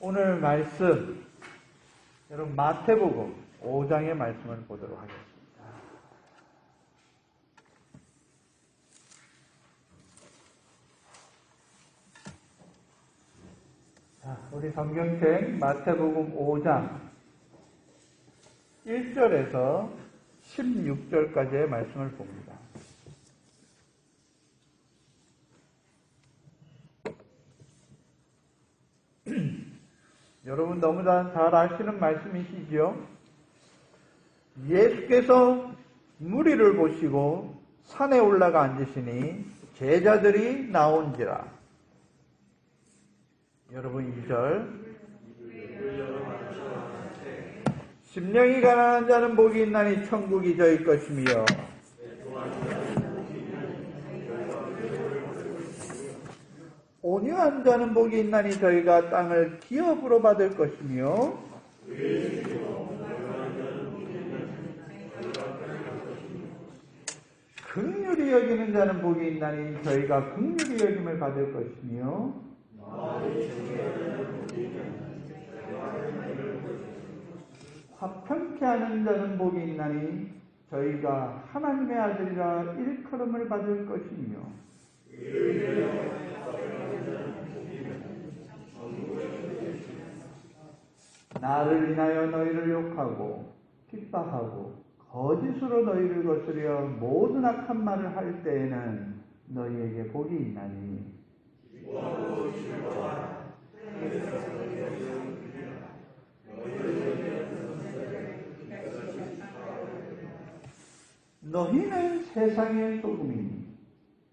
오늘 말씀, 여러분 마태복음 5장의 말씀을 보도록 하겠습니다. 자, 우리 성경책 마태복음 5장 1절에서 16절까지의 말씀을 봅니다. 여러분 너무 잘 아시는 말씀이시죠? 예수께서 무리를 보시고 산에 올라가 앉으시니 제자들이 나온지라. 여러분 2절. 심령이 가난한 자는 복이 있나니 천국이 저희 것이며 온유한 자는 복이 있나니 저희가 땅을 기업으로 받을 것이며 긍휼히 여기는 자는 복이 있나니 저희가 긍휼히 여김을 받을 것이며 화평케 하는 자는 복이 있나니 저희가 하나님의 아들이라 일컬음을 받을 것이며 나를 인하여 너희를 욕하고 핍박하고 거짓으로 너희를 거스려 모든 악한 말을 할 때에는 너희에게 복이 있나니 너희는 세상의 소금이니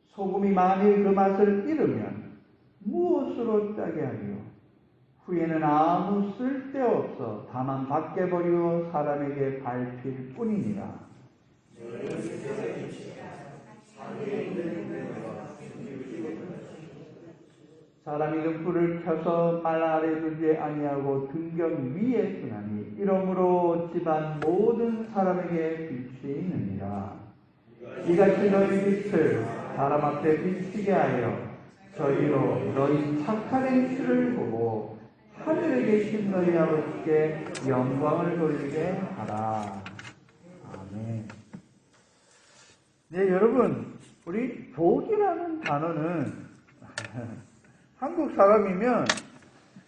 소금이 만일 그 맛을 잃으면 무엇으로 짜게 하리요? 후에는 아무 쓸데없어 다만 밖에 버리고 사람에게 밟힐 뿐이니라. 사람이 등불을 켜서 말 아래 두지 아니하고 등경 위에 두나니 이러므로 집안 모든 사람에게 빛이 있느니라. 이같이 너희 빛을 사람 앞에 비치게 하여 저희로 너희 착한 행실을 보고 하늘에 계신 너희 아버지께 영광을 돌리게 하라. 아멘. 네, 여러분, 우리 복이라는 단어는 한국 사람이면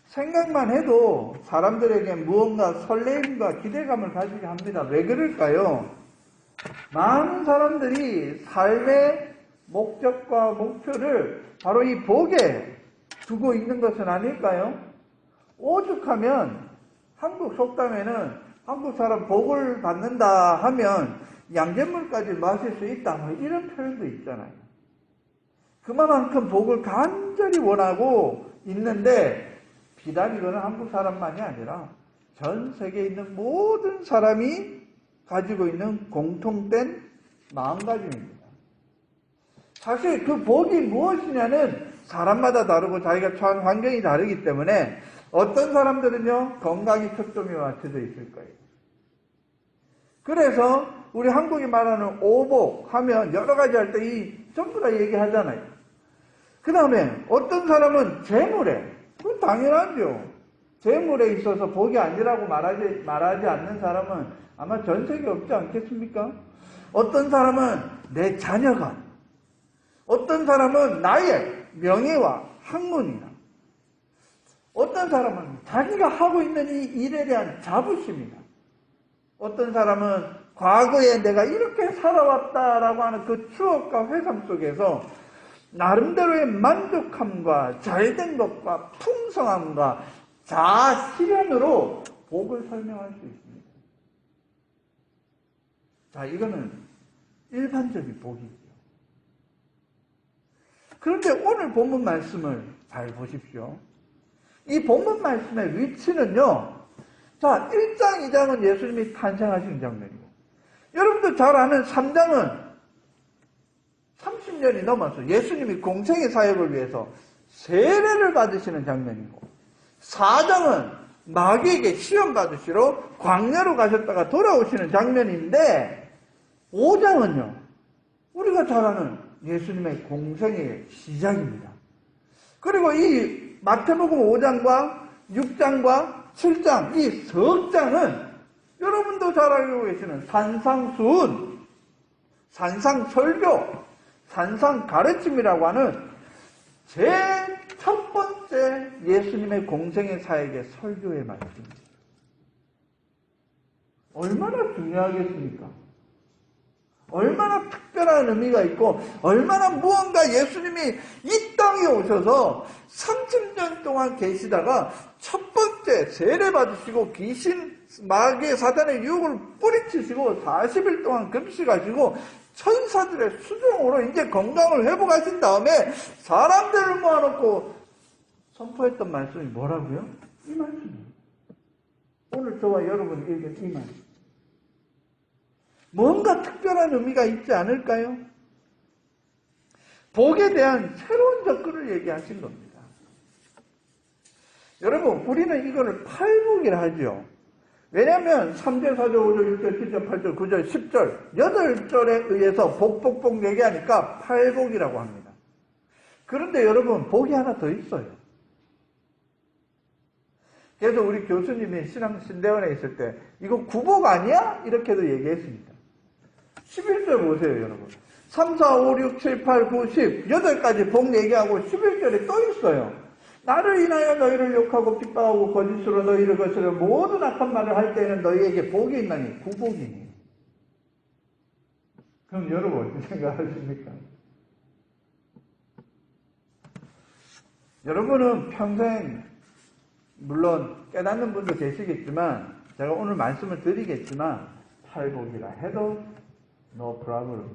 생각만 해도 사람들에게 무언가 설레임과 기대감을 가지게 합니다. 왜 그럴까요? 많은 사람들이 삶의 목적과 목표를 바로 이 복에 두고 있는 것은 아닐까요? 오죽하면 한국 속담에는 한국 사람 복을 받는다 하면 양잿물까지 마실 수 있다 뭐 이런 표현도 있잖아요. 그만큼 복을 간절히 원하고 있는데 비단 이거는 한국 사람만이 아니라 전 세계에 있는 모든 사람이 가지고 있는 공통된 마음가짐입니다. 사실 그 복이 무엇이냐는 사람마다 다르고 자기가 처한 환경이 다르기 때문에 어떤 사람들은요 건강이 초점이 맞춰져 있을 거예요. 그래서 우리 한국이 말하는 오복 하면 여러 가지 할 때 전부 다 얘기하잖아요. 그 다음에 어떤 사람은 재물에, 그건 당연하죠. 재물에 있어서 복이 아니라고 말하지 않는 사람은 아마 전 세계에 없지 않겠습니까? 어떤 사람은 내 자녀가, 어떤 사람은 나의 명예와 학문이나, 어떤 사람은 자기가 하고 있는 이 일에 대한 자부심이나, 어떤 사람은 과거에 내가 이렇게 살아왔다라고 하는 그 추억과 회상 속에서 나름대로의 만족함과 잘된 것과 풍성함과 자아 실현으로 복을 설명할 수 있습니다. 자, 이거는 일반적인 복이죠. 그런데 오늘 본문 말씀을 잘 보십시오. 이 본문 말씀의 위치는요, 자, 1장, 2장은 예수님이 탄생하신 장면이고, 여러분도 잘 아는 3장은 30년이 넘어서 예수님이 공생의 사역을 위해서 세례를 받으시는 장면이고, 4장은 마귀에게 시험 받으시러 광야로 가셨다가 돌아오시는 장면인데, 5장은요, 우리가 잘 아는 예수님의 공생의 시작입니다. 그리고 이 마태복음 5장과 6장과 7장, 이 석 장은 여러분도 잘 알고 계시는 산상수훈, 산상설교, 산상가르침이라고 하는 제 첫 번째 예수님의 공생의 사역의 설교의 말씀입니다. 얼마나 중요하겠습니까? 얼마나 특별한 의미가 있고 얼마나 무언가 예수님이 이 땅에 오셔서 30년 동안 계시다가 첫 번째 세례 받으시고 귀신 마귀의 사단의 유혹을 뿌리치시고 40일 동안 금식하시고 천사들의 수종으로 이제 건강을 회복하신 다음에 사람들을 모아놓고 선포했던 말씀이 뭐라고요? 이 말씀이에요. 오늘 저와 여러분이 읽은 이 말씀. 뭔가 특별한 의미가 있지 않을까요? 복에 대한 새로운 접근을 얘기하신 겁니다. 여러분, 우리는 이거를 팔복이라 하죠. 왜냐하면 3절, 4절, 5절, 6절, 7절, 8절, 9절, 10절, 8절에 의해서 복 얘기하니까 팔복이라고 합니다. 그런데 여러분, 복이 하나 더 있어요. 그래서 우리 교수님이 신대원에 있을 때 이거 구복 아니야? 이렇게도 얘기했습니다. 11절 보세요, 여러분. 3, 4, 5, 6, 7, 8, 9, 10 8가지 복 얘기하고 11절에 또 있어요. 나를 인하여 너희를 욕하고 핍박하고 거짓으로 너희를 거스려 모든 악한 말을 할 때에는 너희에게 복이 있나니 구복이니. 그럼 여러분 어떻게 생각하십니까? 여러분은 평생 물론 깨닫는 분도 계시겠지만 제가 오늘 말씀을 드리겠지만 팔복이라 해도 no problem,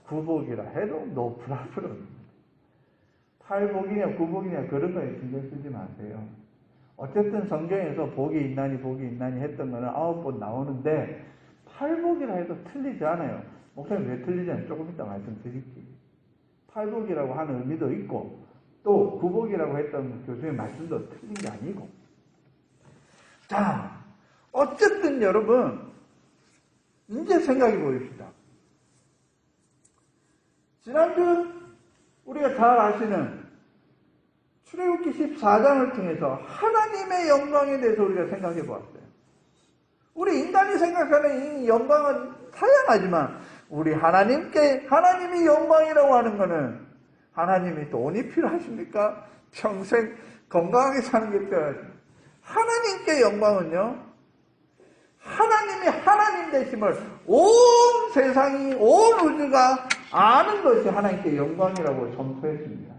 구복이라 해도 no problem. 팔복이냐 구복이냐 그런 거에 신경 쓰지 마세요. 어쨌든 성경에서 복이 있나니 했던 거는 9번 나오는데 팔복이라 해도 틀리지 않아요. 목사님 왜 틀리지 않아요? 조금 이따 말씀드릴게요. 팔복이라고 하는 의미도 있고 또 구복이라고 했던 교수의 말씀도 틀린 게 아니고. 자, 어쨌든 여러분 이제 생각해 보십시다. 지난주 우리가 잘 아시는 출애굽기 14장을 통해서 하나님의 영광에 대해서 우리가 생각해 보았어요. 우리 인간이 생각하는 이 영광은 다양하지만 우리 하나님이 영광이라고 하는 것은 하나님이 돈이 필요하십니까? 평생 건강하게 사는 게 필요하십니까? 하나님께 영광은요, 하나님이 하나님 되심을 온 세상이, 온 우주가 아는 것이 하나님께 영광이라고 선포했습니다.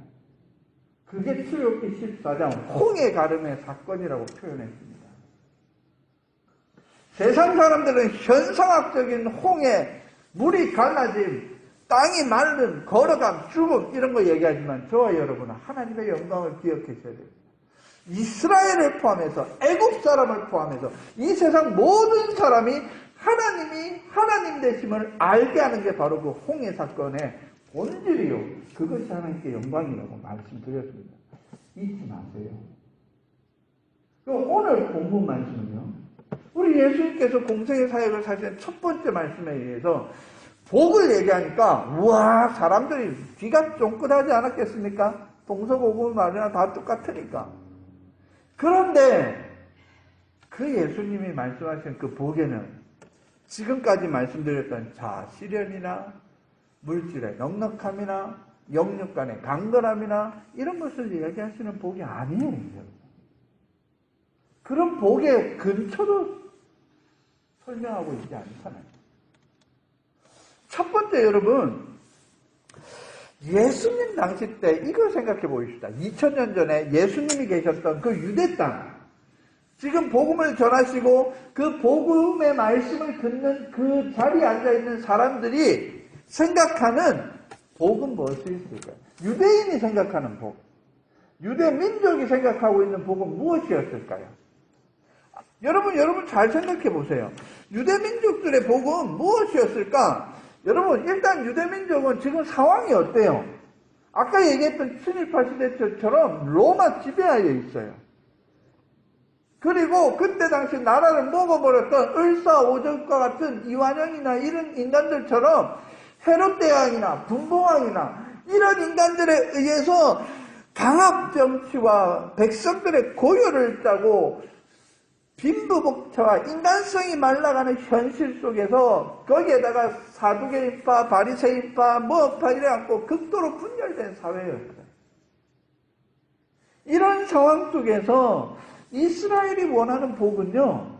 그게 출애굽기 14장 홍해 가름의 사건이라고 표현했습니다. 세상 사람들은 현상학적인 홍해, 물이 갈라짐, 땅이 마른, 걸어감, 죽음 이런 거 얘기하지만 저와 여러분은 하나님의 영광을 기억하셔야 됩니다. 이스라엘을 포함해서 애국 사람을 포함해서 이 세상 모든 사람이 하나님이 하나님 되심을 알게 하는 게 바로 그 홍해 사건의 본질이요. 그것이 하나님께 영광이라고 말씀드렸습니다. 잊지 마세요. 오늘 본문 말씀은요. 우리 예수님께서 공생의 사역을 사시는 첫 번째 말씀에 의해서 복을 얘기하니까 우와 사람들이 귀가 쫑긋하지 않았겠습니까? 동서고금 말이나 다 똑같으니까. 그런데 그 예수님이 말씀하신 그 복에는 지금까지 말씀드렸던 시련이나 물질의 넉넉함이나 영육 간의 강건함이나 이런 것을 이야기하시는 복이 아니에요. 그런 복의 근처도 설명하고 있지 않잖아요. 첫 번째 여러분, 예수님 당시 때 이걸 생각해 보십시다. 2000년 전에 예수님이 계셨던 그 유대 땅, 지금 복음을 전하시고 그 복음의 말씀을 듣는 그 자리에 앉아있는 사람들이 생각하는 복은 무엇이 있을까요? 유대인이 생각하는 복, 유대 민족이 생각하고 있는 복은 무엇이었을까요? 여러분 잘 생각해 보세요. 유대 민족들의 복은 무엇이었을까? 여러분 일단 유대 민족은 지금 상황이 어때요? 아까 얘기했던 친일파 시대처럼 로마 지배하에 있어요. 그리고 그때 당시 나라를 먹어버렸던 을사오적과 같은 이완영이나 이런 인간들처럼 헤롯 대왕이나 분봉왕이나 이런 인간들에 의해서 강압 정치와 백성들의 고열을 짜고 빈부복차와 인간성이 말라가는 현실 속에서 거기에다가 사두개인파, 바리새인파, 뭐파 이래갖고 극도로 분열된 사회였어요. 이런 상황 속에서 이스라엘이 원하는 복은요,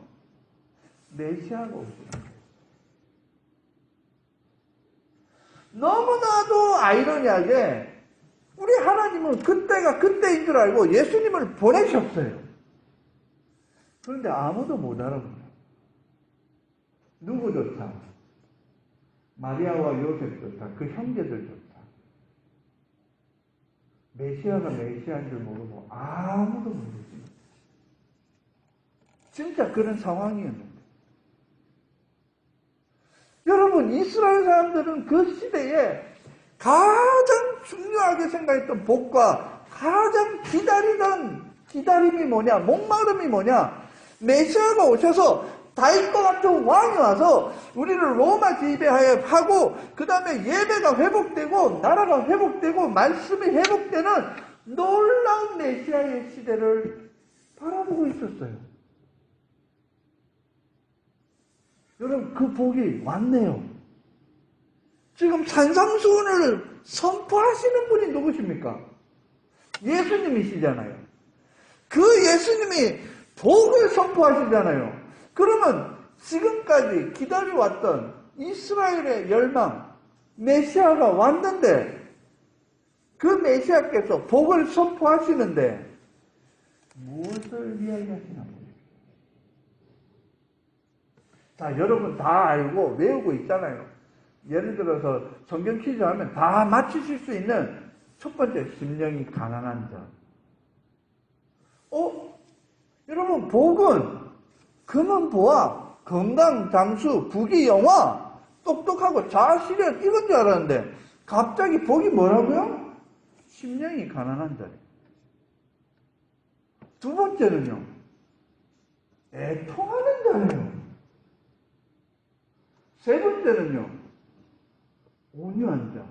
메시아가 오시는 거예요. 너무나도 아이러니하게 우리 하나님은 그때가 그때인 줄 알고 예수님을 보내셨어요. 그런데 아무도 못 알아보죠. 누구조차, 마리아와 요셉조차, 그 형제들조차 메시아가 메시아인 줄 모르고 아무도 모르지. 진짜 그런 상황이었는데, 여러분, 이스라엘 사람들은 그 시대에 가장 중요하게 생각했던 복과 가장 기다리던 기다림이 뭐냐, 목마름이 뭐냐, 메시아가 오셔서 다윗과 같은 왕이 와서 우리를 로마 지배하고 그 다음에 예배가 회복되고 나라가 회복되고 말씀이 회복되는 놀라운 메시아의 시대를 바라보고 있었어요. 여러분, 그 복이 왔네요. 지금 산상수훈을 선포하시는 분이 누구십니까? 예수님이시잖아요. 그 예수님이 복을 선포하시잖아요. 그러면 지금까지 기다려왔던 이스라엘의 열망, 메시아가 왔는데 그 메시아께서 복을 선포하시는데 무엇을 이야기하시나 보세요. 자, 여러분 다 알고 외우고 있잖아요. 예를 들어서 성경 퀴즈 하면 다 맞추실 수 있는 첫 번째, 심령이 가난한 자. 여러분, 복은 금은 보아, 건강, 장수, 부귀, 영화, 똑똑하고 자아실현 이건 줄 알았는데 갑자기 복이 뭐라고요? 심령이 가난한 자예요. 두 번째는요, 애통하는 자예요. 세 번째는요, 온유한 자.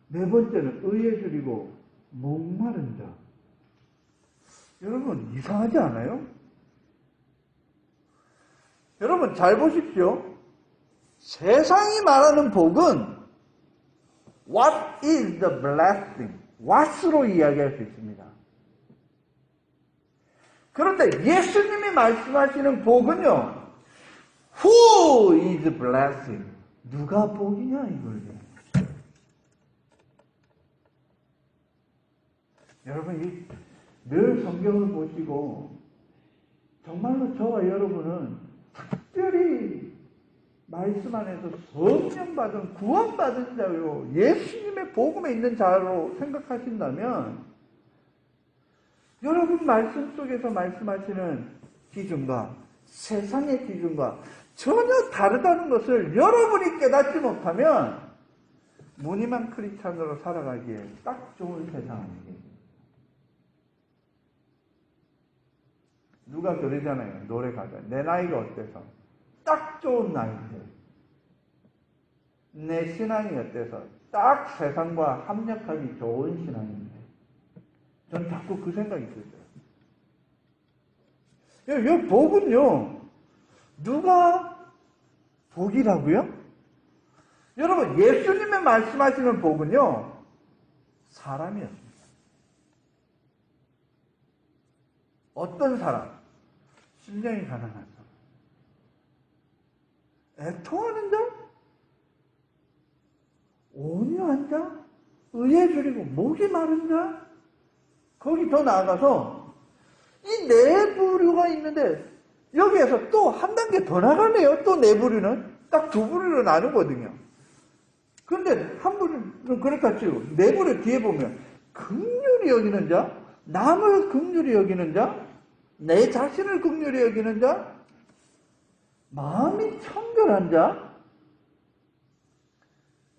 네 번째는 의에 줄이고 목마른 자. 여러분, 이상하지 않아요? 여러분, 잘 보십시오. 세상이 말하는 복은 What is the blessing? What으로 이야기할 수 있습니다. 그런데 예수님이 말씀하시는 복은요, Who is blessing? 누가 복이냐 이거예요. 여러분, 늘 성경을 보시고 정말로 저와 여러분은 특별히 말씀 안에서 성령받은 구원받은 자요, 예수님의 복음에 있는 자로 생각하신다면 여러분 말씀 속에서 말씀하시는 기준과 세상의 기준과 전혀 다르다는 것을 여러분이 깨닫지 못하면 무늬만 크리스찬으로 살아가기에 딱 좋은 세상 아니겠습니까? 누가 그러잖아요. 노래 가사. 내 나이가 어때서? 딱 좋은 나이인데. 내 신앙이 어때서? 딱 세상과 합력하기 좋은 신앙인데. 전 자꾸 그 생각이 들어요. 이 복은요, 누가 복이라고요? 여러분, 예수님의 말씀하시는 복은요, 사람이었습니다. 어떤 사람? 심령이 가난한 사람. 애통하는 자? 온유한 자? 의에 줄이고 목이 마른 자? 거기 더 나아가서 이 네 부류가 있는데 여기에서 또 한 단계 더 나가네요. 또 네 부류는 딱 두 부류로 나누거든요. 그런데 한 부류는 그러니까 지금 네 부류 뒤에 보면 긍휼히 여기는 자, 남을 긍휼히 여기는 자, 내 자신을 긍휼히 여기는 자, 마음이 청결한 자,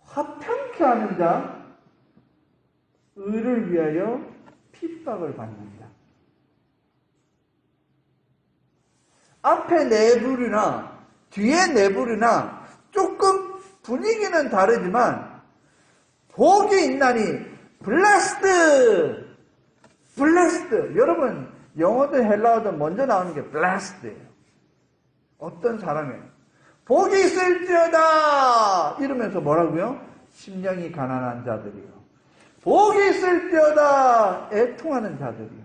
화평케 하는 자, 의를 위하여 핍박을 받는 자. 앞에 네 부류나 뒤에 네 부류나 조금 분위기는 다르지만 복이 있나니 blessed, blessed. 여러분, 영어든 헬라어든 먼저 나오는 게 blessed예요. 어떤 사람이에요? 복이 있을지어다! 이러면서 뭐라고요? 심령이 가난한 자들이요. 복이 있을지어다! 애통하는 자들이요.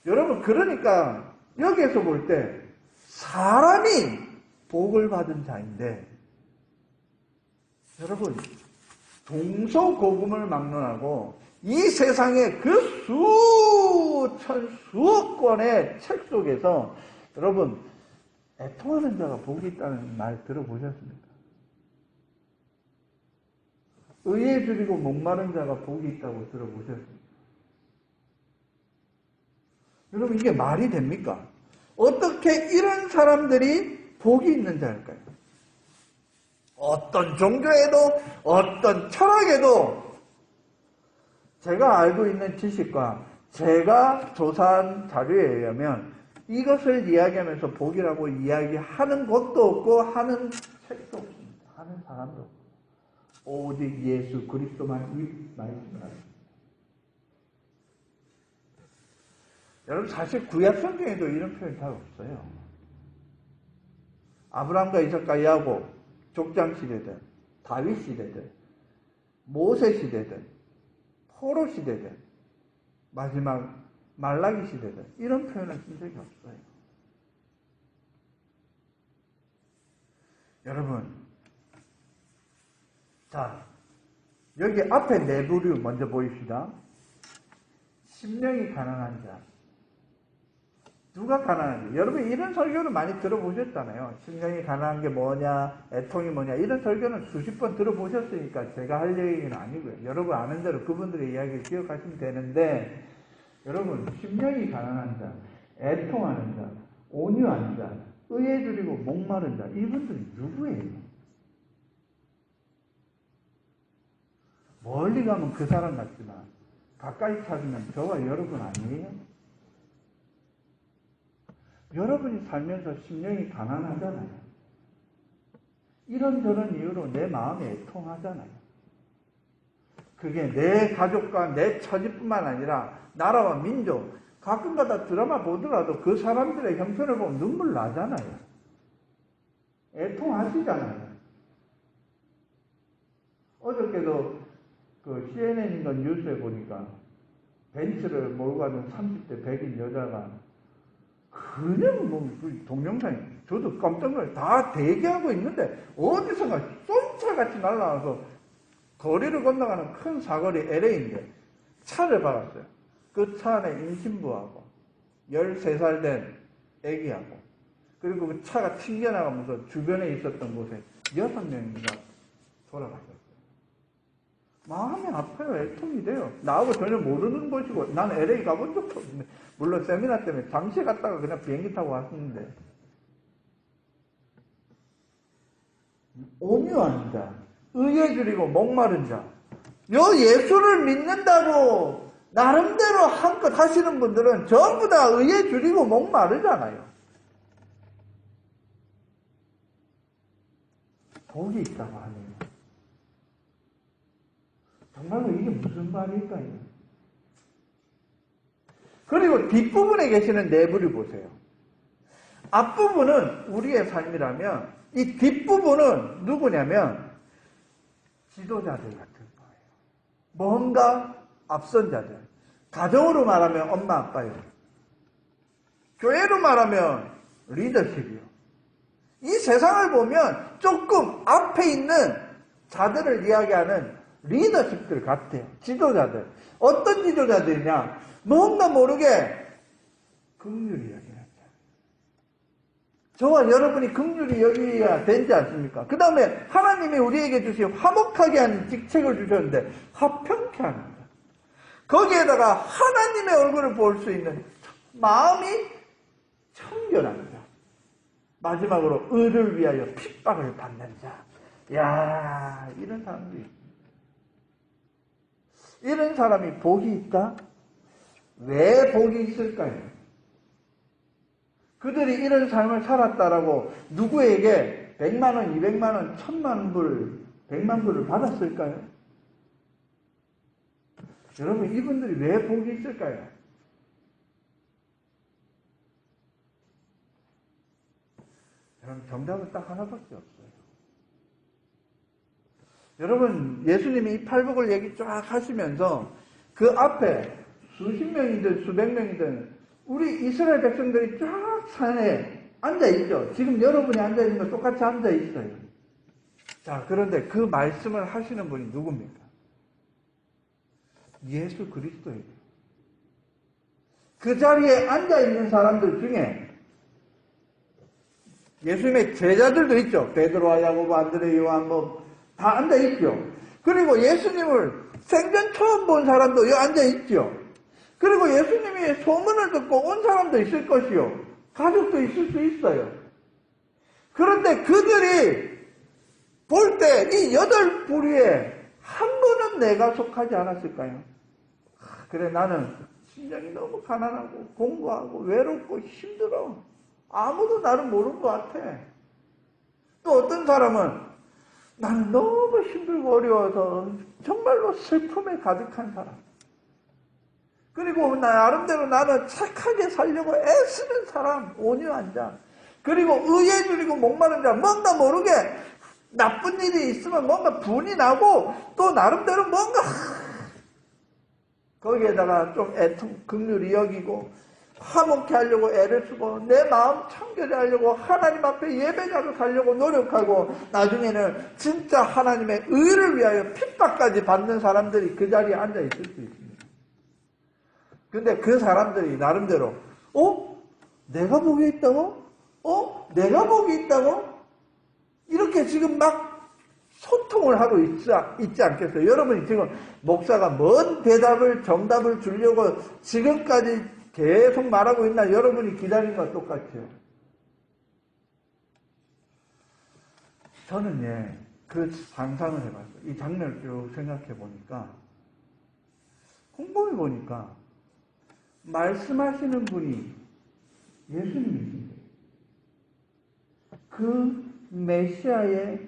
여러분, 그러니까 여기에서 볼 때 사람이 복을 받은 자인데, 여러분, 동서고금을 막론하고 이 세상의 그 수천, 수억 권의 책 속에서 여러분, 애통하는 자가 복이 있다는 말 들어보셨습니까? 의에 줄이고 목마른 자가 복이 있다고 들어보셨습니까? 여러분, 이게 말이 됩니까? 어떻게 이런 사람들이 복이 있는 자일까요? 어떤 종교에도 어떤 철학에도 제가 알고 있는 지식과 제가 조사한 자료에 의하면 이것을 이야기하면서 복이라고 이야기하는 것도 없고 하는 책도 없습니다. 하는 사람도 없고 오직 예수 그리스도만 이 말씀을 합니다. 여러분, 사실 구약 성경에도 이런 표현이 잘 없어요. 아브라함과 이삭과 야곱, 족장 시대든 다윗 시대든 모세 시대든 포로 시대든 마지막 말라기 시대든 이런 표현을 쓴 적이 없어요. 여러분, 자, 여기 앞에 네 부류 먼저 보입시다. 심령이 가난한 자. 누가 가난한지. 여러분, 이런 설교를 많이 들어보셨잖아요. 심령이 가난한 게 뭐냐, 애통이 뭐냐, 이런 설교는 수십 번 들어보셨으니까 제가 할 얘기는 아니고요. 여러분 아는 대로 그분들의 이야기를 기억하시면 되는데, 여러분, 심령이 가난한 자, 애통하는 자, 온유한 자, 의에 줄이고 목마른 자, 이분들이 누구예요? 멀리 가면 그 사람 같지만 가까이 찾으면 저와 여러분 아니에요? 여러분이 살면서 심령이 가난하잖아요. 이런저런 이유로 내 마음이 애통하잖아요. 그게 내 가족과 내 처지뿐만 아니라 나라와 민족, 가끔가다 드라마 보더라도 그 사람들의 형편을 보면 눈물 나잖아요. 애통하시잖아요. 어저께도 그 CNN인가 뉴스에 보니까 벤츠를 몰고 가던 30대 백인 여자가 그냥 그 동영상이 저도 깜짝 놀라요. 다 대기하고 있는데 어디선가 쏜차같이 날아와서 거리를 건너가는 큰 사거리 LA인데 차를 박았어요. 그 차 안에 임신부하고 13살 된 애기하고 그리고 그 차가 튕겨나가면서 주변에 있었던 곳에 6명인가 돌아가셨어요. 마음이 아파요. 애통이 돼요. 나하고 전혀 모르는 곳이고 난 LA 가본 적도 없는데 물론 세미나 때문에 잠시 갔다가 그냥 비행기 타고 왔었는데 온유한 자, 의에 줄이고 목마른 자, 요 예수를 믿는다고 나름대로 한껏 하시는 분들은 전부 다 의에 줄이고 목마르잖아요. 복이 있다고 하네요. 정말로 이게 무슨 말일까요? 그리고 뒷부분에 계시는 내부를 보세요. 앞부분은 우리의 삶이라면 이 뒷부분은 누구냐면 지도자들 같은 거예요. 뭔가 앞선 자들. 가정으로 말하면 엄마 아빠요. 교회로 말하면 리더십이요. 이 세상을 보면 조금 앞에 있는 자들을 이야기하는 리더십들 같아요. 지도자들. 어떤 지도자들이냐? 뭔가 모르게 긍휼히 여기는 자. 저와 여러분이 긍휼히 여기야 되지 않습니까? 그 다음에 하나님이 우리에게 주신 화목하게 하는 직책을 주셨는데 화평케 하는 자. 거기에다가 하나님의 얼굴을 볼 수 있는 마음이 청결한 자. 마지막으로 의를 위하여 핍박을 받는 자. 야, 이런 사람들이 있습니다. 이런 사람이 복이 있다? 왜 복이 있을까요? 그들이 이런 삶을 살았다라고 누구에게 100만 원, 200만 원, 1000만 불, 100만 불을 받았을까요? 여러분, 이분들이 왜 복이 있을까요? 여러분, 정답은 딱 하나밖에 없어요. 여러분, 예수님이 이 팔복을 얘기 쫙 하시면서 그 앞에 수십 명이든 수백 명이든 우리 이스라엘 백성들이 쫙 산에 앉아있죠. 지금 여러분이 앉아있는 거 똑같이 앉아있어요. 자, 그런데 그 말씀을 하시는 분이 누굽니까? 예수 그리스도예요. 그 자리에 앉아있는 사람들 중에 예수님의 제자들도 있죠. 베드로와 야고보, 안드레, 요한 다 앉아있죠. 그리고 예수님을 생전 처음 본 사람도 여기 앉아있죠. 그리고 예수님이 소문을 듣고 온 사람도 있을 것이요. 가족도 있을 수 있어요. 그런데 그들이 볼 때 이 8부류에 한 분은 내가 속하지 않았을까요? 그래, 나는 심장이 너무 가난하고 공부하고 외롭고 힘들어. 아무도 나를 모르는 것 같아. 또 어떤 사람은 나는 너무 힘들고 어려워서 정말로 슬픔에 가득한 사람. 그리고 나름대로 나는 착하게 살려고 애쓰는 사람, 온유한 자. 그리고 의에 줄이고 목마른 자, 뭔가 모르게 나쁜 일이 있으면 뭔가 분이 나고 또 나름대로 뭔가 거기에다가 좀 긍휼히 여기고 화목케 하려고 애를 쓰고 내 마음 청결히 하려고 하나님 앞에 예배자로 살려고 노력하고 나중에는 진짜 하나님의 의를 위하여 핍박까지 받는 사람들이 그 자리에 앉아 있을 수 있습니다. 근데 그 사람들이 나름대로 내가 복이 있다고? 내가 복이 있다고? 이렇게 지금 막 소통을 하고 있지 않겠어요? 여러분이 지금 목사가 뭔 대답을 정답을 주려고 지금까지 계속 말하고 있나? 여러분이 기다린 것과 똑같아요. 저는 그 상상을 해봤어요. 이 장면을 쭉 생각해 보니까 곰곰이 보니까 말씀하시는 분이 예수님이신데 그 메시아의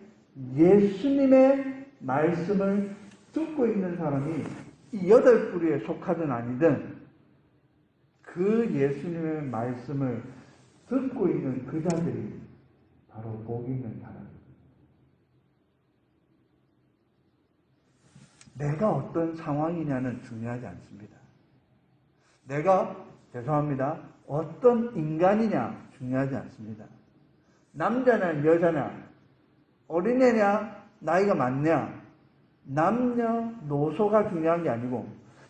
예수님의 말씀을 듣고 있는 사람이 이 8부류에 속하든 아니든 그 예수님의 말씀을 듣고 있는 그 자들이 바로 복 있는 사람입니다. 내가 어떤 상황이냐는 중요하지 않습니다. 내가, 죄송합니다, 어떤 인간이냐 중요하지 않습니다. 남자냐 여자냐, 어린애냐 나이가 많냐, 남녀노소가 중요한 게 아니고,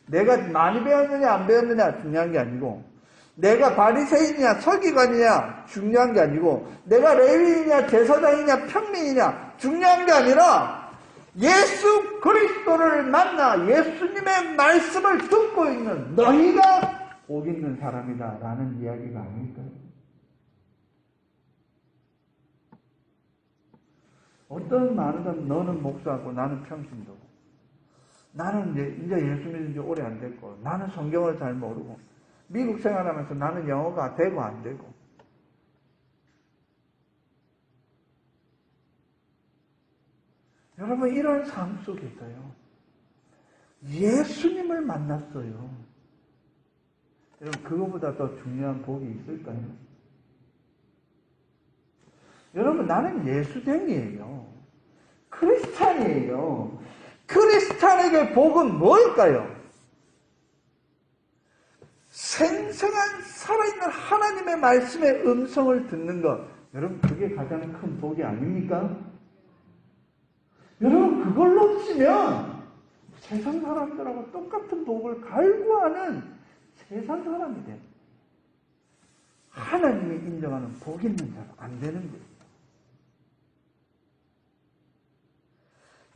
내가 많이 배웠느냐 안 배웠느냐 중요한 게 아니고, 내가 바리새인이냐 서기관이냐 중요한 게 아니고, 내가 레위인이냐 제사장이냐 평민이냐 중요한 게 아니라 예수 그리스도를 만나 예수님의 말씀을 듣고 있는 너희가 복 있는 사람이다 라는 이야기가 아닐까요? 어떤 많은 사람, 너는 목사고 나는 평신도고, 나는 이제 예수 믿은 지 오래 안 됐고, 나는 성경을 잘 모르고, 미국 생활하면서 나는 영어가 되고 안 되고. 여러분, 이런 삶 속에서요, 예수님을 만났어요. 여러분, 그거보다 더 중요한 복이 있을까요? 여러분, 나는 예수쟁이에요. 크리스찬이에요. 크리스찬에게 복은 뭘까요? 생생한 살아있는 하나님의 말씀의 음성을 듣는 것. 여러분, 그게 가장 큰 복이 아닙니까? 여러분, 그걸 놓치면 세상 사람들하고 똑같은 복을 갈구하는 세상 사람이 돼요. 하나님이 인정하는 복 있는 자가 안 되는 거예요.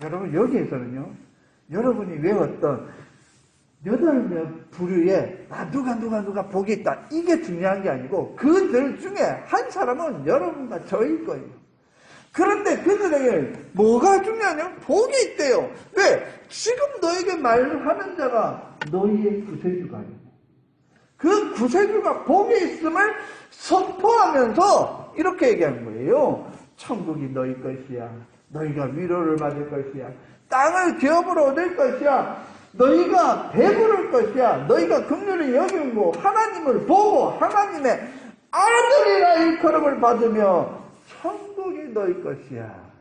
여러분, 여기에서는요, 여러분이 외웠던 8몇 부류에 누가 복이 있다, 이게 중요한 게 아니고 그들 중에 한 사람은 여러분과 저일 거예요. 그런데 그들에게 뭐가 중요하냐면 복이 있대요. 왜? 지금 너에게 말하는 자가 너희의 구세주가 그 구세주가 복이 있음을 선포하면서 이렇게 얘기하는 거예요. 천국이 너희 것이야. 너희가 위로를 받을 것이야. 땅을 기업으로 얻을 것이야. 너희가 배부를 것이야. 너희가 긍휼히 여기고 하나님을 보고 하나님의 아들이라 일컬음을 받으며 천국이 너희 것이야.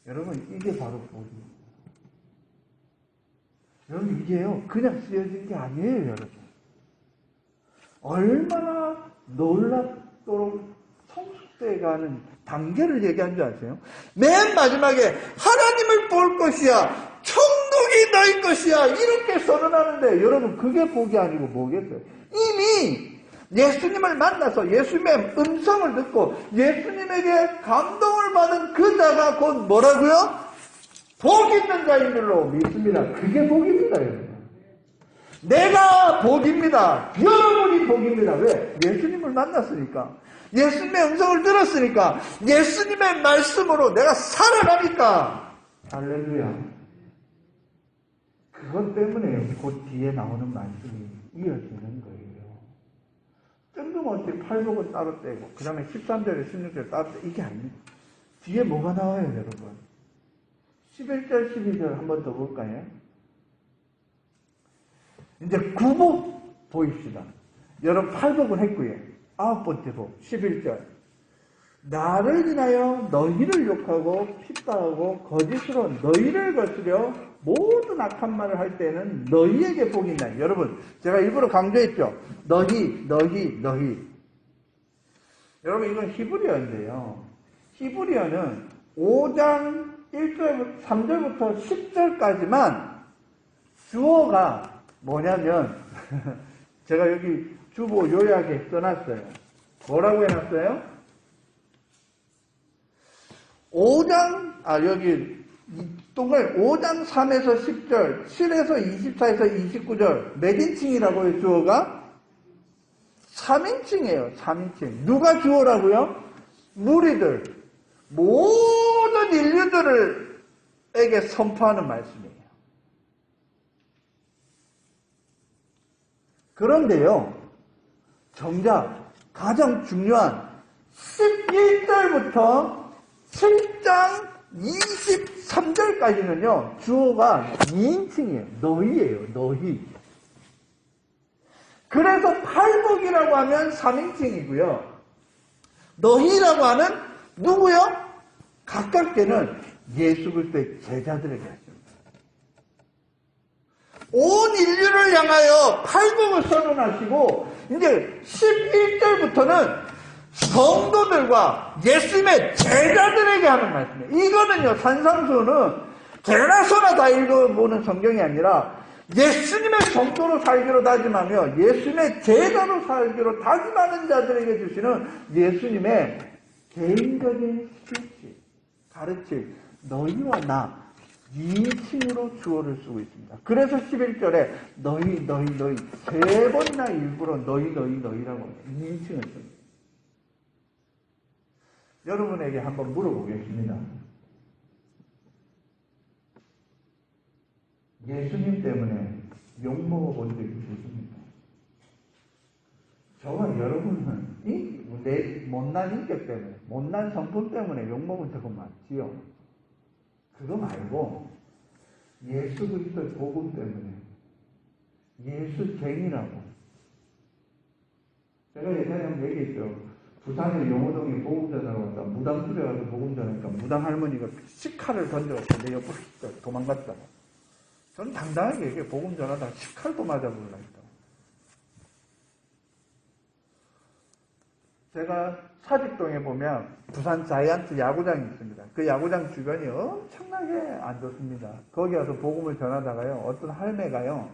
여러분, 이게 바로 복입니다. 여러분, 이게요 그냥 쓰여진 게 아니에요. 여러분, 얼마나 놀랍도록 성숙돼가는 단계를 얘기한 줄 아세요? 맨 마지막에 하나님을 볼 것이야, 천국이 너희 것이야, 이렇게 선언하는데 여러분, 그게 복이 아니고 뭐겠어요? 이미 예수님을 만나서 예수님의 음성을 듣고 예수님에게 감동을 받은 그 자가 곧 뭐라고요? 복 있는 자인 줄로 믿습니다. 그게 복입니다. 여러분. 내가 복입니다. 여러분이 복입니다. 왜? 예수님을 만났으니까, 예수님의 음성을 들었으니까, 예수님의 말씀으로 내가 살아가니까. 할렐루야. 그것 때문에 곧 뒤에 나오는 말씀이 이어지는 거예요. 뜬금없이 팔복은 따로 떼고 그 다음에 13절에 16절 따로 떼고, 이게 아닙니다. 뒤에 뭐가 나와요, 여러분? 11절 12절 한 번 더 볼까요? 이제 구복 보입시다. 여러분, 팔복은 했고요. 9번째 복 11절, 나를 인하여 너희를 욕하고 핍박하고 거짓으로 너희를 거스려 모든 악한 말을 할 때는 너희에게 복이 있나니. 여러분, 제가 일부러 강조했죠. 너희. 여러분, 이건 히브리어인데요. 히브리어는 5장 1절, 3절부터 10절까지만 주어가 뭐냐면 제가 여기 주보 요약에 써놨어요. 뭐라고 해놨어요? 5장, 동글 5장 3에서 10절, 7에서 24에서 29절, 몇 인칭이라고요, 주어가? 3인칭이에요, 3인칭. 누가 주어라고요? 무리들, 모든 인류들에게 선포하는 말씀이에요. 그런데요, 정작 가장 중요한 11절부터 7장 23절까지는요, 주어가 2인칭이에요. 너희예요, 너희. 그래서 팔복이라고 하면 3인칭이고요. 너희라고 하는 누구요? 가깝게는 예수 그리스도의 제자들에게 하십니다. 온 인류를 향하여 팔복을 선언하시고, 이제 11절부터는 성도들과 예수님의 제자들에게 하는 말씀이에요. 이거는요, 산상수는 개나 소나 다 읽어보는 성경이 아니라 예수님의 성도로 살기로 다짐하며 예수님의 제자로 살기로 다짐하는 자들에게 주시는 예수님의 개인적인 스피치, 가르침, 너희와 나, 2인칭으로 주어를 쓰고 있습니다. 그래서 11절에 너희, 세 번이나 일부러 너희라고 해요. 2인칭을 씁니다. 여러분에게 한번 물어보겠습니다. 예수님 때문에 욕먹어본 적이 있습니까? 저와 여러분은 내 못난 인격 때문에, 못난 성품 때문에 욕먹은 적은 많지요. 그거 말고 예수 그리스도의 복음 때문에 예수쟁이라고. 제가 예전에 한번 얘기했죠. 부산에 용호동에 복음전화로 왔다. 무당 집에 가서 복음 전하니까 무당 할머니가 식칼을 던져갖고 내 옆으로 도망갔다고. 저는 당당하게 얘기해. 복음 전하다가 식칼도 맞아볼라 했다. 제가 사직동에 보면 부산 자이언트 야구장이 있습니다. 그 야구장 주변이 엄청나게 안 좋습니다. 거기 와서 복음을 전하다가요, 어떤 할매가요,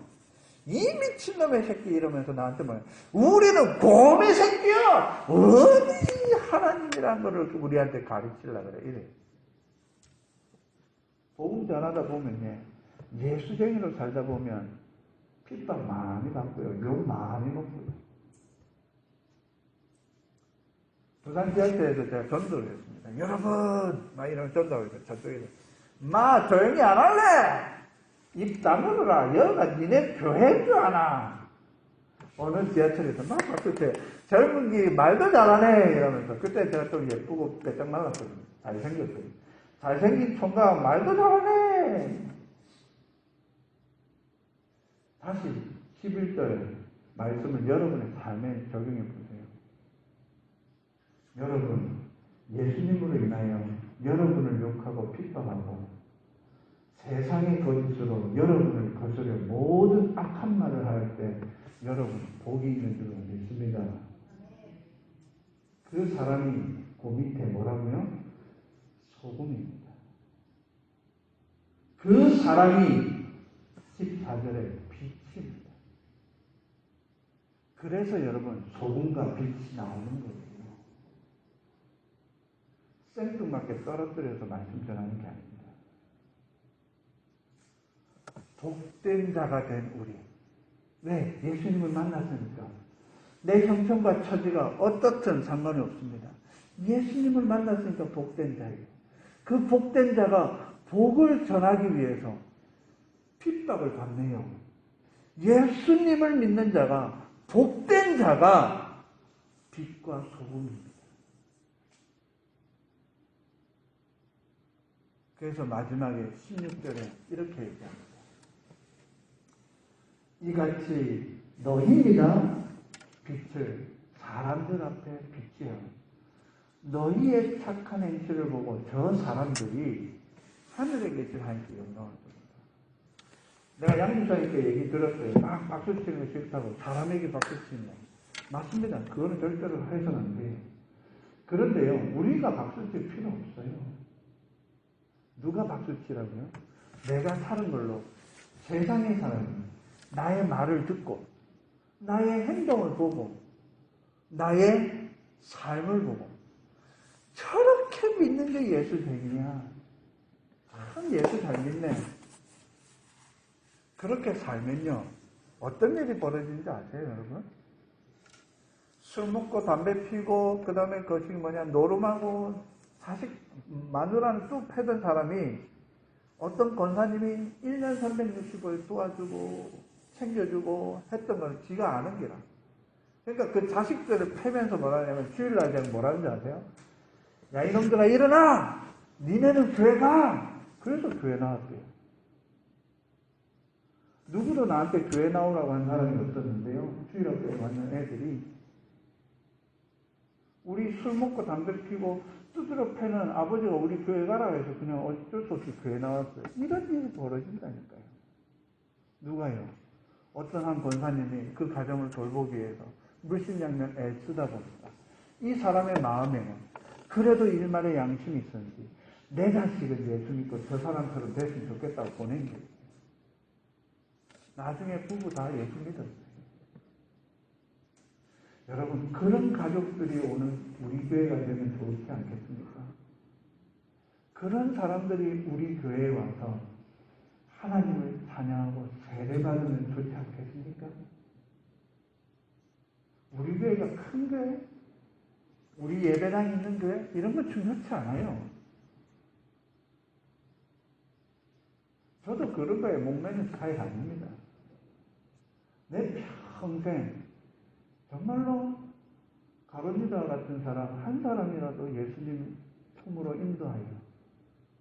이 미친놈의 새끼 이러면서 나한테 뭐야, 우리는 곰의 새끼야! 어디 하나님이라는 거를 우리한테 가르치려고 그래. 이래. 복음 전하다 보면, 예수쟁이로 살다 보면 핍박 많이 받고요, 욕 많이 먹고요. 부산 지하철에서 제가 전도를 했습니다. 여러분! 막 이러면 전도하고 있어요. 저쪽에서. 마, 조용히 안 할래! 입 다물어라. 여기가 니네 교회인 줄 아나. 어느 지하철에서 막 그때 젊은 게 말도 잘하네 이러면서, 그때 제가 좀 예쁘고 빼짝 말랐거든요. 잘생겼어요. 잘생긴 총각 말도 잘하네. 다시 11절 말씀을 여러분의 삶에 적용해 보세요. 여러분, 예수님으로 인하여 여러분을 욕하고 핍박하고 세상의 거짓으로 여러분을 거스려 모든 악한 말을 할 때 여러분 복이 있는 줄 믿습니다. 그 사람이 그 밑에 뭐라고요? 소금입니다. 그 사람이 14절에 빛입니다. 그래서 여러분 소금과 빛이 나오는 거예요. 생뚱맞게 떨어뜨려서 말씀 전하는 게 아닙니다. 복된 자가 된 우리. 왜? 예수님을 만났으니까. 내 형편과 처지가 어떻든 상관이 없습니다. 예수님을 만났으니까 복된 자예요. 그 복된 자가 복을 전하기 위해서 핍박을 받네요. 예수님을 믿는 자가, 복된 자가 빛과 소금입니다. 그래서 마지막에 16절에 이렇게 얘기합니다. 이같이 너희가 빛을 사람들 앞에 비치하고 너희의 착한 행실을 보고 저 사람들이 하늘에 계신 하나님께 영광을 돌린다. 내가 양육사님께 얘기 들었어요. 막 박수 치는 거 싫다고. 사람에게 박수 치는 거. 맞습니다. 그거는 절대로 해서는 안 돼요. 그런데요, 우리가 박수 칠 필요 없어요. 누가 박수 치라고요? 내가 사는 걸로 세상의 사람이 나의 말을 듣고 나의 행동을 보고 나의 삶을 보고 저렇게 믿는 게 예수 되느냐? 참 예수 잘 믿네. 그렇게 살면요, 어떤 일이 벌어지는지 아세요, 여러분? 술 먹고 담배 피고 그 다음에 그것이 뭐냐, 노름하고 자식 마누라는 뚝 패던 사람이 어떤 권사님이 1년 365일 도와주고 챙겨주고 했던 걸 지가 아는 게라. 그러니까 그 자식들을 패면서 뭐라 하냐면 주일날 그냥 뭐라 하는지 아세요? 야, 이놈들아 일어나! 니네는 교회 가! 그래서 교회 나왔대요. 누구도 나한테 교회 나오라고 한 사람이 없었는데요. 주일학교에 왔는 애들이 우리 술 먹고 담배 피고 두드려 패는 아버지가 우리 교회 가라 해서 그냥 어쩔 수 없이 교회 나왔어요. 이런 일이 벌어진다니까요. 누가요? 어떤 한 권사님이 그 가정을 돌보기 위해서 물심양면 애쓰다 보니까 이 사람의 마음에는 그래도 일말의 양심이 있었는지 내 자식은 예수 믿고 저 사람처럼 됐으면 좋겠다고 보낸 거예요. 나중에 부부 다 예수 믿었어요. 여러분, 그런 가족들이 오는 우리 교회가 되면 좋지 않겠습니까? 그런 사람들이 우리 교회에 와서 하나님을 찬양하고 세례받으면 좋지 않겠습니까? 우리 교회가 큰 교회? 우리 예배당 있는 교회? 이런 거 중요치 않아요. 저도 그런 거에 목매는 스타일 아닙니다. 내 평생 정말로 가론유다 같은 사람 한 사람이라도 예수님 품으로 인도하여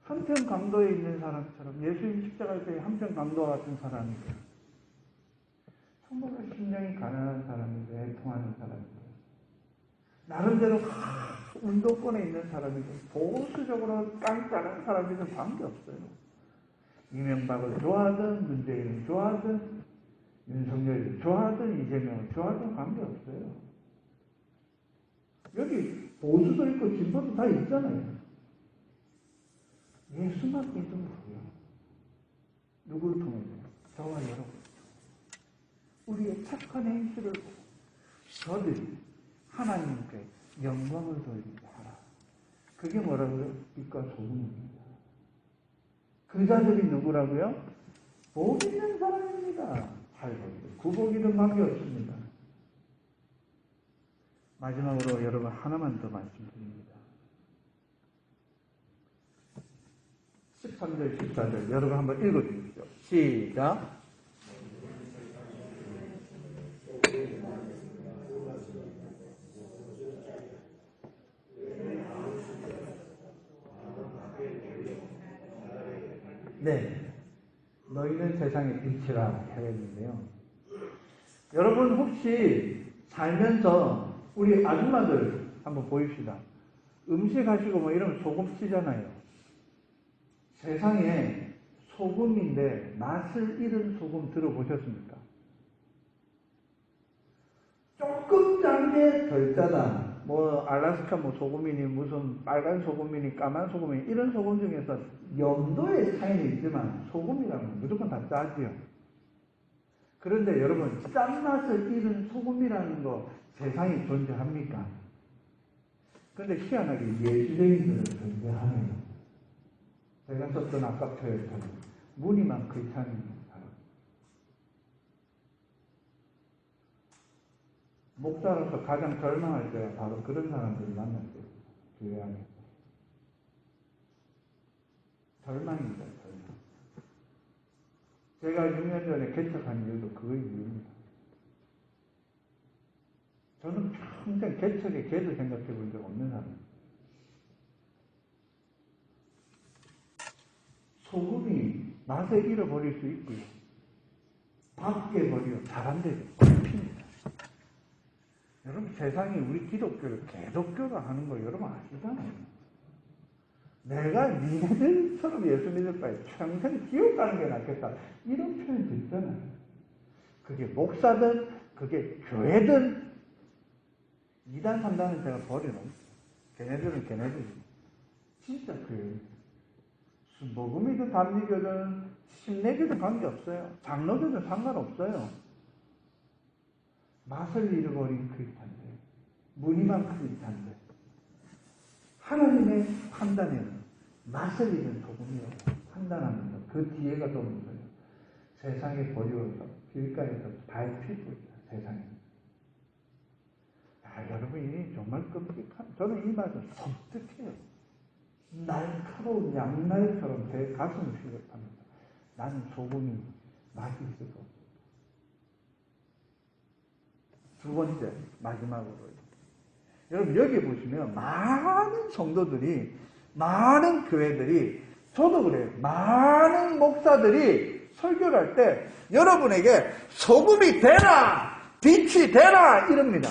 한편 강도에 있는 사람처럼 예수님 십자가에서 한편 강도와 같은 사람이고 정말로 심령이 가난한 사람이고 애통하는 사람이고 나름대로 운동권에 있는 사람이고 보수적으로 깐깐한 사람이든 관계없어요. 이명박을 좋아하든 문재인을 좋아하든 윤석열을 좋아하든 이재명을 좋아하든 관계없어요. 여기 보수도 있고 진보도 다 있잖아요. 예수만 믿으면 돼요. 누구를 통해서? 저와 여러분. 우리의 착한 행실을 보고 저들이 하나님께 영광을 돌리게 하라. 그게 뭐라고요? 빛과 소금입니다. 그 자들이 누구라고요? 복 있는 사람입니다. 구복이든 관계없습니다. 마지막으로 여러분 하나만 더 말씀드립니다. 13절, 14절 여러분 한번 읽어주십시오. 시작. 네, 너희는 세상의 빛이라 하였는데요. 여러분 혹시 살면서 우리 아줌마들 한번 보입시다. 음식 하시고 뭐 이러면 소금 치잖아요. 세상에 소금인데 맛을 잃은 소금 들어보셨습니까? 조금 짠 게 덜 짜다. 뭐 알라스카 뭐 소금이니 무슨 빨간 소금이니 까만 소금이니 이런 소금 중에서 염도의 차이는 있지만 소금이라면 무조건 다 짜지요. 그런데 여러분 짠맛을 잃은 소금이라는 거 세상에 존재합니까? 그런데 희한하게 예술인들은 존재하네요. 제가 썼던 아까 표현처럼 무늬만 귀찮은 사람. 목사로서 가장 절망할 때가 바로 그런 사람들을 만날 때예요. 교회 안에서. 절망입니다. 절망. 제가 6년 전에 개척한 이유도 그의 이유입니다. 저는 평생 개척의 개도 생각해 본 적 없는 사람입니다. 소금이 맛을 잃어버릴 수 있고요. 밖에 버려 잘안되죠. 핍니다. 여러분 세상이 우리 기독교를 개독교로 하는 거 여러분 아시잖아요. 내가 니네들처럼 예수 믿을 바에 평생 지옥 가는 게 낫겠다. 이런 표현도 있잖아요. 그게 목사든 그게 교회든 2단 3단은 제가 버려놓은 걔네들은 걔네들이 진짜 교회입니다. 모금이든 담리교든 신내교든 관계없어요. 장로교든 상관없어요. 맛을 잃어버린 크리스찬들, 무늬만 크리스찬들. 하나님의 판단에는 맛을 잃은 소금이라고 판단하면서 그 뒤에가 또 있어요. 세상에 버리워서 길가에서 밟히고 있다. 세상에. 여러분이 정말 끔찍한, 저는 이 말씀 섬뜩해요. 날카로운 양날처럼 제 가슴을 휘력합니다. 나는 소금이 맛이 있을 것 없어. 두 번째, 마지막으로. 여러분, 여기 보시면 많은 성도들이, 많은 교회들이, 저도 그래요. 많은 목사들이 설교를 할 때 여러분에게 소금이 되라! 빛이 되라! 이럽니다.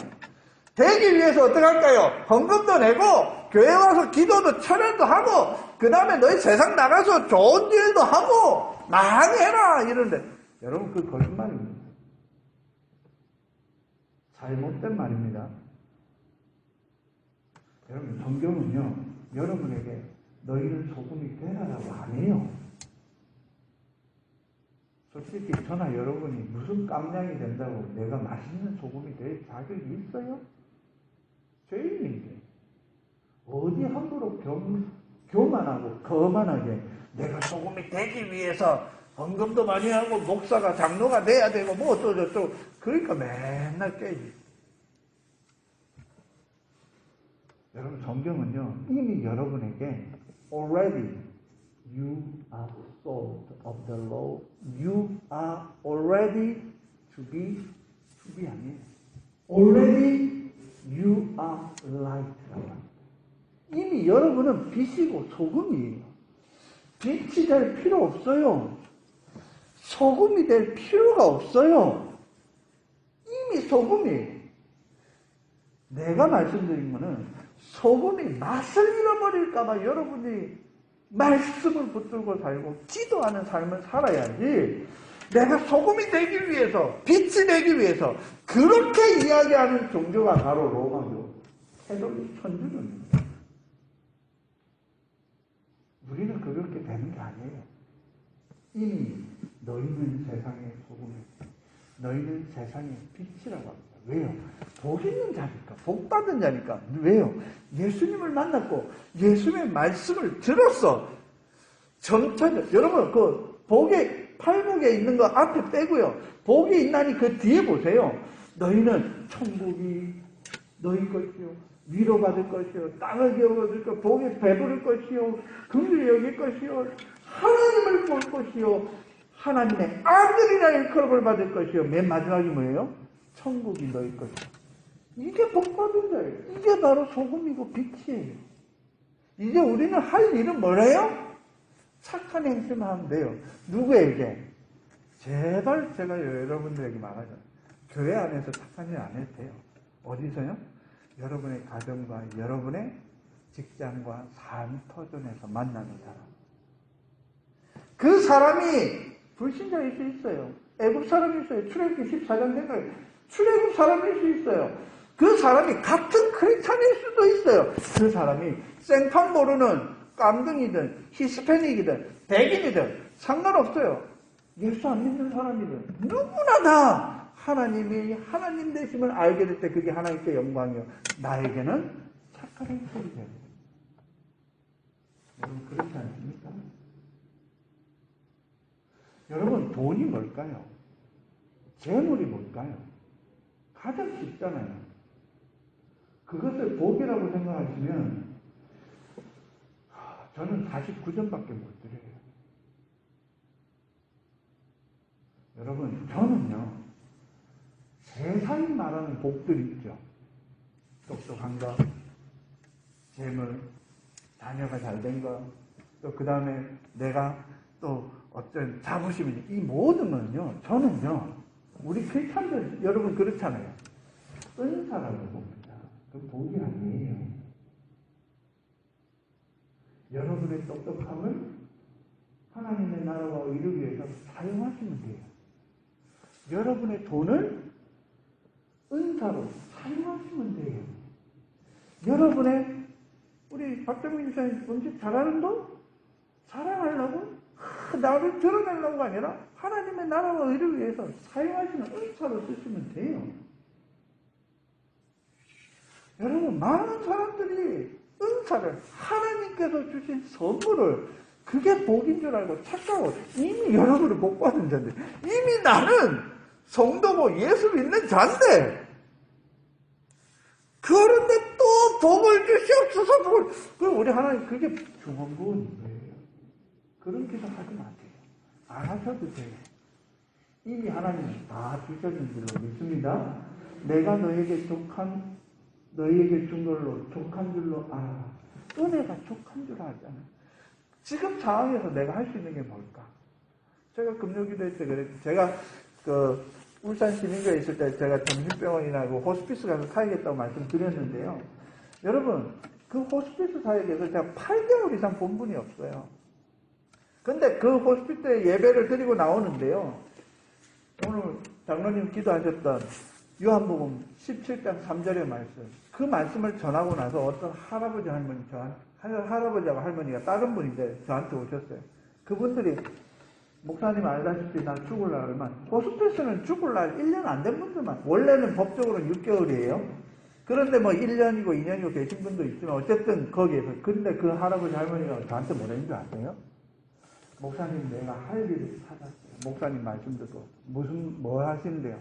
되기 위해서 어떻게 할까요? 헌금도 내고, 교회 와서 기도도 철회도 하고, 그 다음에 너희 세상 나가서 좋은 일도 하고, 많이 해라! 이러는데, 여러분, 그 거짓말입니다. 잘못된 말입니다. 여러분, 성경은요, 여러분에게 너희는 소금이 되라라고 안 해요. 솔직히 저나 여러분이 무슨 깜냥이 된다고 내가 맛있는 소금이 될 자격이 있어요? 죄인인데. 어디 함부로 교만하고 거만하게 내가 소금이 되기 위해서 헌금도 많이 하고 목사가 장로가 돼야 되고 뭐 어쩌고저쩌고 그러니까 맨날 깨지. 여러분 성경은요 이미 여러분에게 already you are salt of the law. You are already to be 아니에요. already you are light라고 합니다. 이미 여러분은 빛이고 소금이에요. 빛이 될 필요 없어요. 소금이 될 필요가 없어요. 이미 소금이에요. 내가 말씀드린 거는 소금이 맛을 잃어버릴까봐 여러분이 말씀을 붙들고 살고 기도하는 삶을 살아야지 내가 소금이 되기 위해서 빛이 되기 위해서 그렇게 이야기하는 종교가 바로 로마교 캐톨릭 천주교입니다. 우리는 그렇게 되는 게 아니에요. 이미 너희는 세상의 소금이고 너희는 세상의 빛이라고 합니다. 왜요? 복 있는 자니까, 복 받은 자니까. 왜요? 예수님을 만났고 예수님의 말씀을 들었어. 정찰, 여러분 그 복에 팔복에 있는 거 앞에 빼고요. 복이 있나니 그 뒤에 보세요. 너희는 천국이 너희 것이요, 위로받을 것이요, 땅을 기업을 것, 복에 배부를 것이요, 긍휼히 여길 것이요, 하나님을 볼 것이요, 하나님의 아들이라 일컬음을 받을 것이요. 맨 마지막이 뭐예요? 천국이 너희 것이요. 이게 복받은 자예요. 이게 바로 소금이고 빛이에요. 이제 우리는 할 일은 뭐래요? 착한 행실만 하면 돼요. 누구에게? 제발 제가 여러분들에게 말하잖아요. 교회 안에서 착한 일 안 해도 돼요. 어디서요? 여러분의 가정과 여러분의 직장과 삶 터전에서 만나는 사람. 그 사람이 불신자일 수 있어요. 애국 사람일 수 있어요. 출애굽기 14장 생각해요. 출애굽 사람일 수 있어요. 그 사람이 같은 크리스찬일 수도 있어요. 그 사람이 생판 모르는 깜둥이든 히스패닉이든 백인이든 상관없어요. 예수 안 믿는 사람이든 누구나 다 하나님이 하나님 되심을 알게 될 때 그게 하나님께 영광이요. 나에게는 착한 행실이 돼요. 여러분 그렇지 않습니까? 여러분 돈이 뭘까요? 재물이 뭘까요? 가장 쉽잖아요. 그것을 복이라고 생각하시면 저는 49점밖에 못 드려요. 여러분 저는요 세상이 말하는 복들 있죠. 똑똑한 거, 재물, 자녀가 잘된 거, 또 그 다음에 내가 또 어떤 자부심이 이 모든 건요 저는요 우리 크리스찬들 여러분 그렇잖아요. 은사라고 봅니다. 그 복이 아니에요. 여러분의 똑똑함을 하나님의 나라와 이루기 위해서 사용하시면 돼요. 여러분의 돈을 은사로 사용하시면 돼요. 여러분의 우리 박정민 집사님 음식 잘하는 거 자랑하려고 나를 드러내려고 아니라 하나님의 나라와 의를 위해서 사용하시는 은사로 쓰시면 돼요. 여러분 많은 사람들이 은사를 하나님께서 주신 선물을 그게 복인 줄 알고 착각하고 이미 여러분을 복 받은 자인데 이미 나는 성도고 예수 믿는 자인데 그런데 또 복을 주시옵소서 복을 그럼 우리 하나님 그게 중원부원인 거예요. 그런 기도 하지 마세요. 안 하셔도 돼요. 이미 하나님은 다 주셨는 줄로 믿습니다. 내가 너에게 준 걸로 족한 줄로 알아. 은혜가 족한 줄 알잖아. 지금 상황에서 내가 할 수 있는 게 뭘까? 제가 금요기도할 때 그랬죠. 제가 울산 시민교회 있을 때 제가 정신병원이나 호스피스 가서 사역했다고 말씀드렸는데요. 여러분, 그 호스피스 사역에서 제가 8개월 이상 본 분이 없어요. 근데 그 호스피스에 예배를 드리고 나오는데요. 오늘 장로님 기도하셨던 요한복음 17장 3절의 말씀. 그 말씀을 전하고 나서 어떤 할아버지 할머니, 할아버지하고 할머니가 다른 분인데 저한테 오셨어요. 그분들이 목사님 알다시피 나 죽을라 그러면 호스피스는 죽을 날 1년 안 된 분들만 원래는 법적으로는 6개월이에요. 그런데 뭐 1년이고 2년이고 계신 분도 있지만 어쨌든 거기에서 근데 그 할아버지 할머니가 저한테 뭐라는 줄 아세요? 목사님 내가 할 일을 찾았어요. 목사님 말씀 듣고 뭐 하신대요?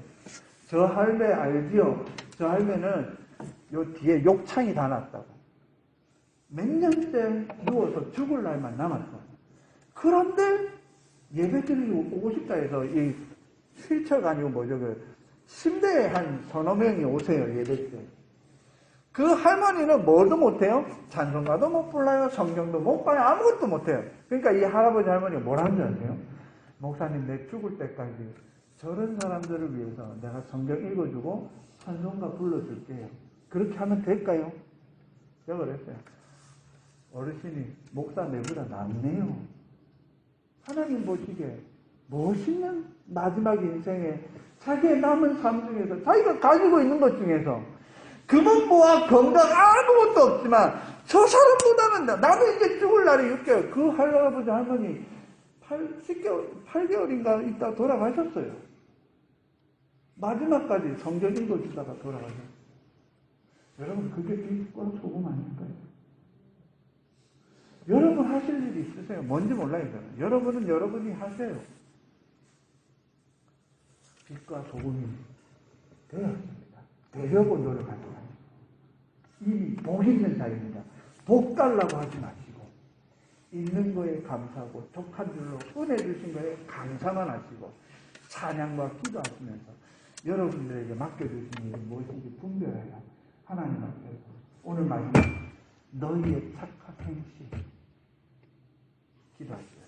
저 할매 알지요? 저 할매는 요 뒤에 욕창이 다 났다고. 몇 년째 누워서 죽을 날만 남았어. 그런데 예배드리고 오고 싶다 해서 이 휠체어가 아니고 뭐죠? 침대에 한 서너 명이 오세요, 예배 때. 그 할머니는 뭐도 못해요? 찬송가도 못 불러요, 성경도 못 봐요, 아무것도 못해요. 그러니까 이 할아버지 할머니가 뭐라는 줄 아세요? 목사님 내 죽을 때까지 저런 사람들을 위해서 내가 성경 읽어주고 찬송가 불러줄게요. 그렇게 하면 될까요? 제가 그랬어요. 어르신이 목사 내보다 낫네요. 하나님 보시기에 멋있는 마지막 인생에 자기의 남은 삶 중에서 자기가 가지고 있는 것 중에서 금은보와 건강 아무것도 없지만 저 사람보다는 나도 이제 죽을 날이 6개월. 그 할아버지 할머니 8개월인가 있다 돌아가셨어요. 마지막까지 성경 읽어주다가 돌아가셨어요. 여러분 그게 빛과 소금 아닐까요? 여러분 하실 일이 있으세요? 뭔지 몰라요. 여러분은 여러분이 하세요. 빛과 소금이 되었습니다. 되려고 노력하지 마세요. 이미 복 있는 자입니다. 복 달라고 하지 마시고 있는 거에 감사하고 족한 줄로 은혜 주신 거에 감사만 하시고 찬양과 기도하시면서 여러분들에게 맡겨주신 일이 무엇인지 분별해야 하나님 앞에서 오늘 말씀 너희의 착한 행실 기도하시오.